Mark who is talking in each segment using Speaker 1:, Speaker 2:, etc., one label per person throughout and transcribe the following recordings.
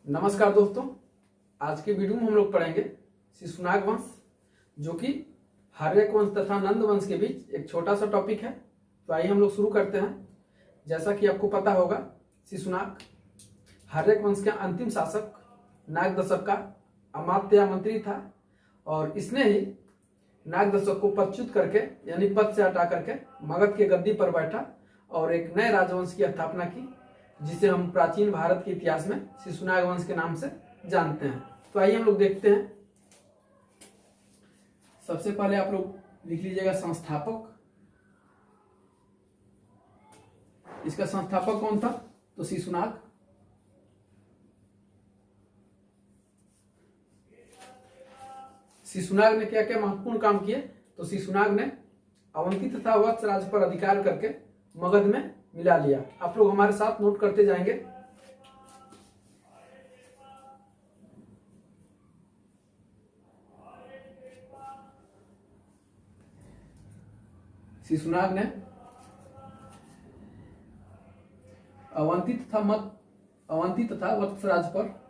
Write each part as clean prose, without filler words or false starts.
Speaker 1: नमस्कार दोस्तों, आज के वीडियो में हम लोग पढ़ेंगे शिशुनाग वंश, जो कि हर्यक वंश तथा नंद वंश के बीच एक छोटा सा टॉपिक है। तो आइए हम लोग शुरू करते हैं। जैसा कि आपको पता होगा, शिशुनाग हर्यक वंश के अंतिम शासक नागदशक का अमात्य या मंत्री था और इसने ही नागदशक को पदच्युत करके यानी पद से हटा करके मगध के गद्दी पर बैठा और एक नए राजवंश की स्थापना की, जिसे हम प्राचीन भारत के इतिहास में शिशुनाग वंश के नाम से जानते हैं। तो आइए हम लोग देखते हैं। सबसे पहले आप लोग लिख लीजिएगा संस्थापक। इसका संस्थापक कौन था? तो शिशुनाग। शिशुनाग ने क्या क्या महत्वपूर्ण काम किए? तो शिशुनाग ने अवंती तथा वत्स राज्य पर अधिकार करके मगध में मिला लिया। आप लोग हमारे साथ नोट करते जाएंगे। शिशुनाग ने अवंती तथा वत्स राज्य पर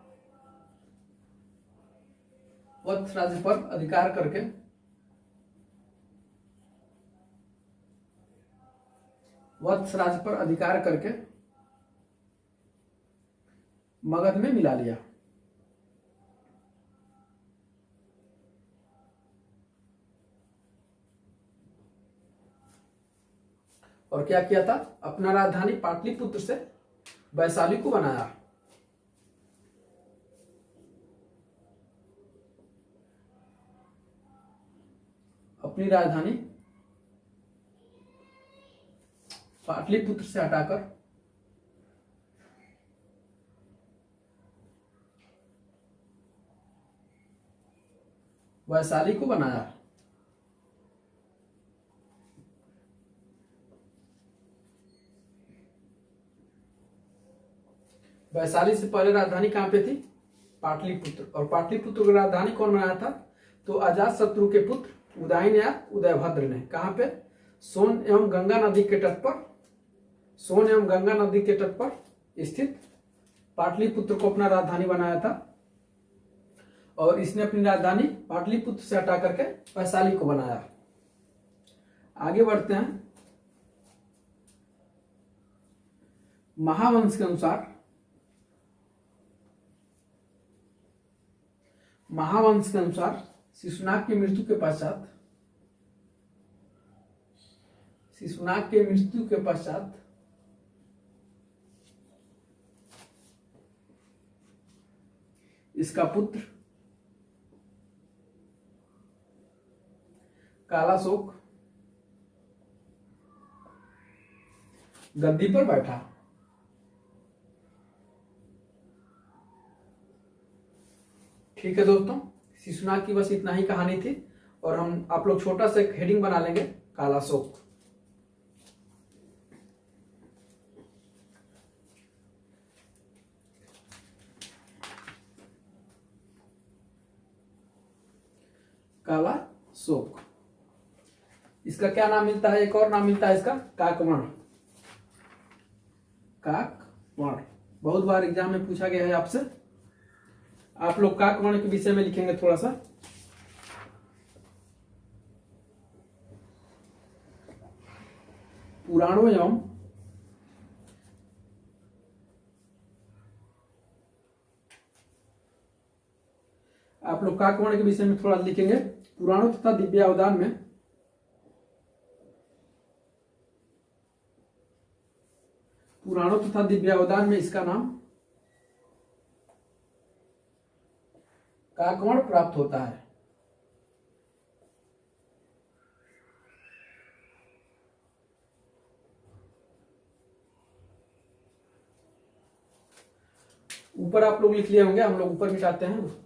Speaker 1: अधिकार करके मगध में मिला लिया। और क्या किया था? अपना राजधानी पाटलिपुत्र से वैशाली को बनाया। अपनी राजधानी पाटलिपुत्र से हटाकर वैशाली को बनाया। वैशाली से पहले राजधानी कहां पे थी? पाटलिपुत्र। और पाटलिपुत्र की राजधानी कौन बनाया था? तो अजातशत्रु के पुत्र उदयन या उदयभद्र ने। कहां पे? सोन एवं गंगा नदी के तट पर स्थित पाटलिपुत्र को अपना राजधानी बनाया था और इसने अपनी राजधानी पाटलिपुत्र से हटा करके वैशाली को बनाया। आगे बढ़ते हैं। महावंश के अनुसार शिशुनाग की मृत्यु के पश्चात इसका पुत्र कालाशोक गद्दी पर बैठा। ठीक है दोस्तों, शिशुनाग की बस इतना ही कहानी थी और आप लोग छोटा सा एक हेडिंग बना लेंगे, कालाशोक। कालाशोक। इसका क्या नाम मिलता है? एक और नाम मिलता है इसका, काकवर्ण। बहुत बार एग्जाम में पूछा गया है आपसे। आप लोग काकवर्ण के विषय में लिखेंगे थोड़ा सा। पुराणों एवं आप लोग काकवर्ण के विषय में थोड़ा लिखेंगे। पुराणों तथा दिव्यावदान में इसका नाम काकवर्ण प्राप्त होता है। ऊपर आप लोग लिख लिए होंगे, हम लोग ऊपर मिटाते हैं।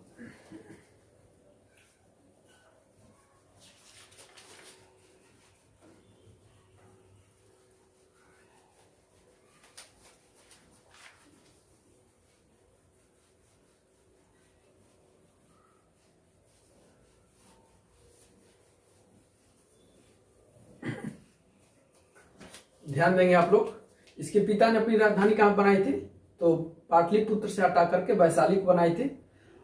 Speaker 1: ध्यान देंगे आप लोग। इसके पिता ने अपनी राजधानी कहां बनाई थी? तो पाटलिपुत्र से हटा करके वैशाली को बनाई थी।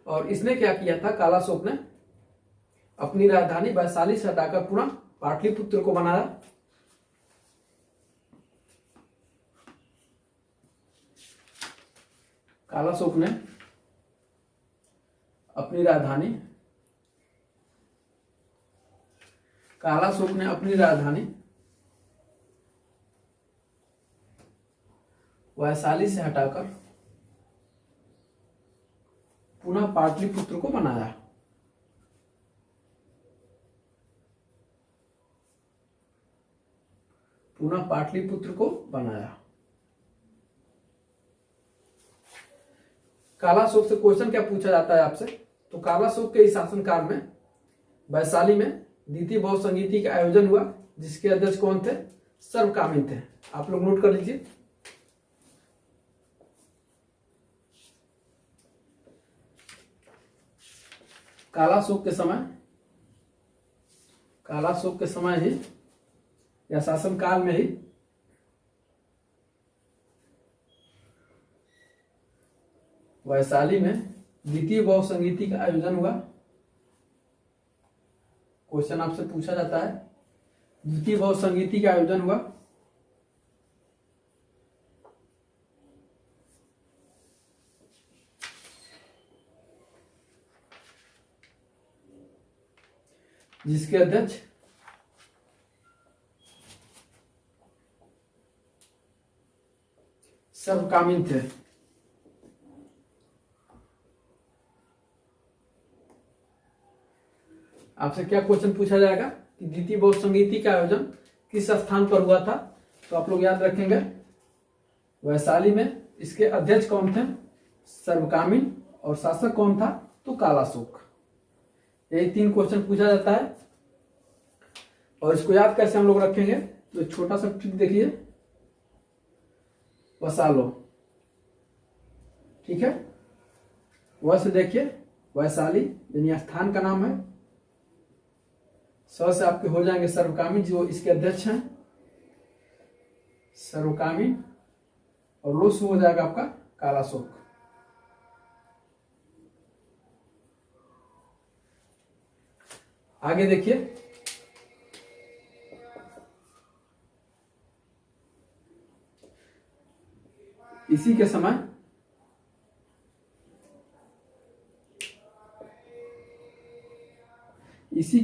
Speaker 1: और इसने क्या किया था, कालाशोक ने अपनी राजधानी वैशाली से हटाकर पुनः पाटलिपुत्र को बनाया। कालाशोक ने अपनी राजधानी वैशाली से हटाकर पुनः पाटलिपुत्र को बनाया। कालाशोक से क्वेश्चन क्या पूछा जाता है आपसे, तो कालाशोक के इस शासनकाल में वैशाली में द्वितीय बहुसंगीति का आयोजन हुआ, जिसके अध्यक्ष कौन थे, सर्वकामिन थे। आप लोग नोट कर लीजिए। कालाशोक के समय ही या शासनकाल में ही वैशाली में द्वितीय बहुसंगीति का आयोजन हुआ। क्वेश्चन आपसे पूछा जाता है, द्वितीय बहुसंगीति का आयोजन हुआ। जिसके अध्यक्ष सर्वकामिन थे। आपसे क्या क्वेश्चन पूछा जाएगा कि द्वितीय बहुसंगीति का आयोजन किस स्थान पर हुआ था, तो आप लोग याद रखेंगे वैशाली में। इसके अध्यक्ष कौन थे, सर्वकामिन, और शासक कौन था, तो कालाशोक। यही 3 क्वेश्चन पूछा जाता है। और इसको याद कैसे हम लोग रखेंगे, तो एक छोटा सा ट्रिक देखिए, वसा लो, ठीक है। वैसे देखिए वैशाली यानी स्थान का नाम है, स से आपके हो जाएंगे सर्वकामिन, जो इसके अध्यक्ष हैं सर्वकामिन, और लो से हो जाएगा आपका कालाशोक। आगे देखिए, इसी के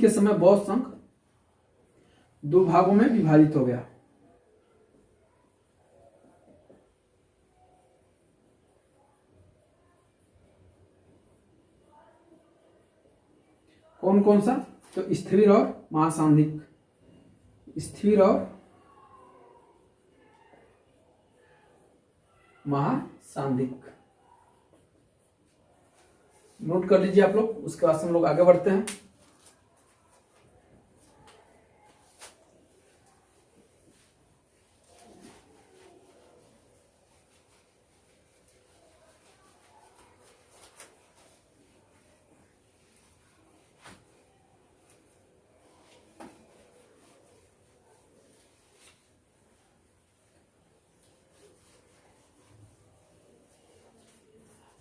Speaker 1: समय बौद्ध संघ 2 भागों में विभाजित हो गया। कौन कौन सा, तो स्थिर और महासांधिक। स्थिर और महासांधिक नोट कर लीजिए आप लोग। उसके बाद हम लोग आगे बढ़ते हैं।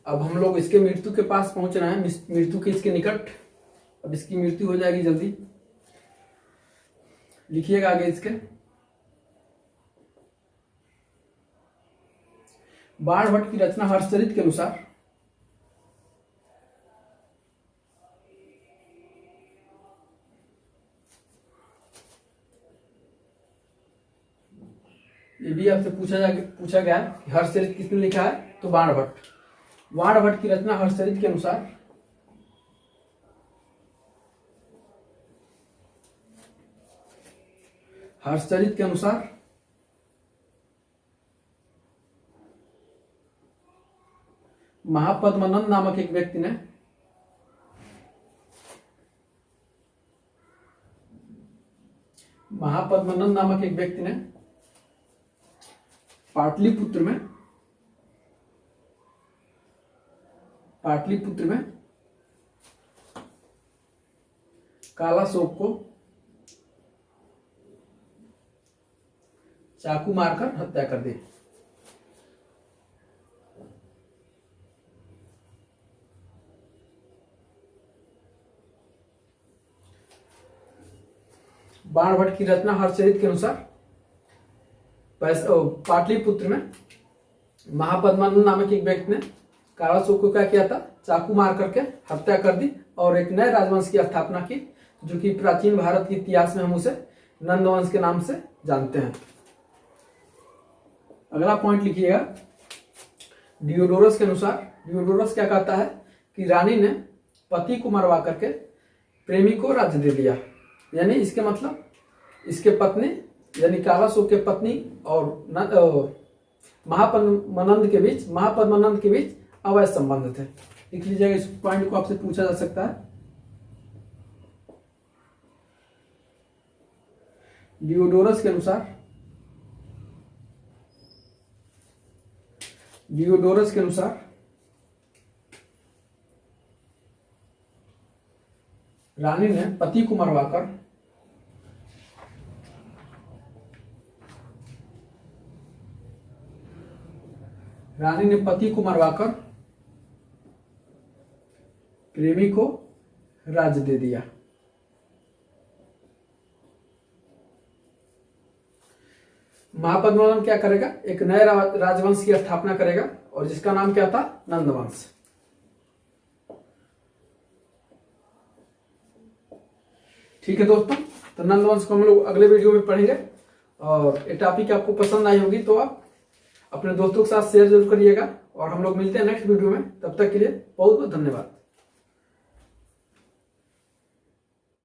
Speaker 1: अब हम लोग इसके मृत्यु के पास पहुंच रहे हैं, मृत्यु के इसके निकट। अब इसकी मृत्यु हो जाएगी जल्दी, लिखिएगा आगे इसके। बाणभट्ट की रचना हर्षचरित के अनुसार ये भी आपसे पूछा गया कि हर्षचरित किसने लिखा है, तो बाणभट्ट। बाणभट्ट की रचना हर्षचरित के अनुसार महापद्मनंद नामक एक व्यक्ति ने पाटलिपुत्र में कालाशोक को चाकू मारकर हत्या कर दी। बाणभट्ट की रचना हर्षचरित के अनुसार पाटलिपुत्र में महापद्मानंद नामक एक व्यक्ति ने कालाशोक को क्या किया था, चाकू मार करके हत्या कर दी और एक नए राजवंश की स्थापना की, जो कि प्राचीन भारत के इतिहास में हम उसे नंदवंश के नाम से जानते हैं। अगला पॉइंट लिखिएगा, डियोडोरस के अनुसार डियोडोरस क्या कहता है कि रानी ने पति को मरवा करके प्रेमी को राज्य दे दिया। यानी इसके मतलब इसके पत्नी यानी कालाशोक के पत्नी और महापद्मानंद के बीच अवैध संबंध थे। लिख लीजिएगा, इस पॉइंट को आपसे पूछा जा सकता है। डियोडोरस के अनुसार रानी ने पति को मरवाकर प्रेमी को राज्य दे दिया। महापद्मानंद क्या करेगा, एक नए राजवंश की स्थापना करेगा और जिसका नाम क्या था, नंदवंश। ठीक है दोस्तों, तो नंदवंश को हम लोग अगले वीडियो में पढ़ेंगे और ये टॉपिक आपको पसंद आई होगी तो आप अपने दोस्तों के साथ शेयर जरूर करिएगा और हम लोग मिलते हैं नेक्स्ट वीडियो में। तब तक के लिए बहुत बहुत धन्यवाद।